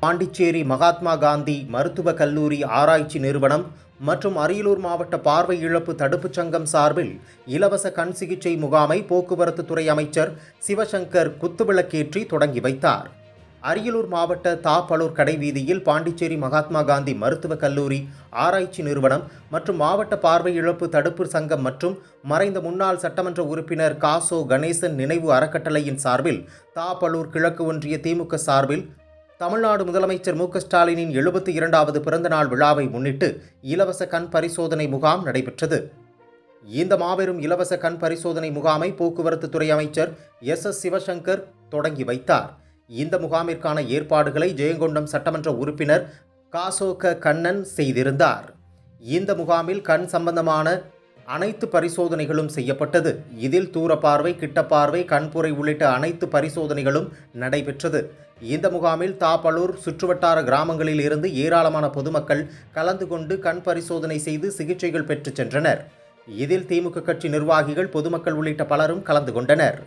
பாண்டிச்சேரி மகாத்மா காந்தி மருத்துவக் கல்லூரி ஆராய்ச்சி நிறுவனம் மற்றும் அரியலூர் மாவட்ட பார்வை இழப்பு தடுப்புச் சங்கம் சார்பில் இலவச கண் சிகிச்சை முகாமை போக்குவரத்து துறை அமைச்சர் சிவசங்கர் குத்துவிளக்கேற்றி தொடங்கி வைத்தார். அரியலூர் மாவட்ட தாப்பலூர் கடைவீதியில் பாண்டிச்சேரி மகாத்மா காந்தி மருத்துவக் கல்லூரி ஆராய்ச்சி நிறுவனம் மற்றும் மாவட்ட பார்வை இழப்பு தடுப்பு சங்கம் மற்றும் மறைந்த முன்னாள் சட்டமன்ற உறுப்பினர் காசோ கணேசன் நினைவு அறக்கட்டளையின் சார்பில் தாப்பலூர் கிழக்கு ஒன்றிய திமுக சார்பில் தமிழ்நாடு முதலமைச்சர் மு.க.ஸ்டாலினின் 72வது பிறந்தநாள் விழாவை முன்னிட்டு இலவச கண் பரிசோதனை முகாம் நடைபெற்றது. இந்த மாபெரும் இலவச கண் பரிசோதனை முகாமை போக்குவரத்து துறை அமைச்சர் எஸ். சிவசங்கர் தொடங்கி வைத்தார். இந்த முகாமிற்கான ஏற்பாடுகளை ஜெயங்கொண்டம் சட்டமன்ற உறுப்பினர் காசோ கண்ணன் செய்திருந்தார். இந்த முகாமில் கண் சம்பந்தமான அனைத்து பரிசோதனைகளும் செய்யப்பட்டது. இதில் தூரப்பார்வை, கிட்டப்பார்வை, கண்புரை உள்ளிட்ட அனைத்து பரிசோதனைகளும் நடைபெற்றது. இந்த முகாமில் தாப்பலூர் சுற்றுவட்டார கிராமங்களில் இருந்து ஏராளமான பொதுமக்கள் கலந்து கொண்டு கண் பரிசோதனை செய்து சிகிச்சைகள் பெற்று சென்றனர். இதில் திமுக கட்சி நிர்வாகிகள், பொதுமக்கள் உள்ளிட்ட பலரும் கலந்து கொண்டனர்.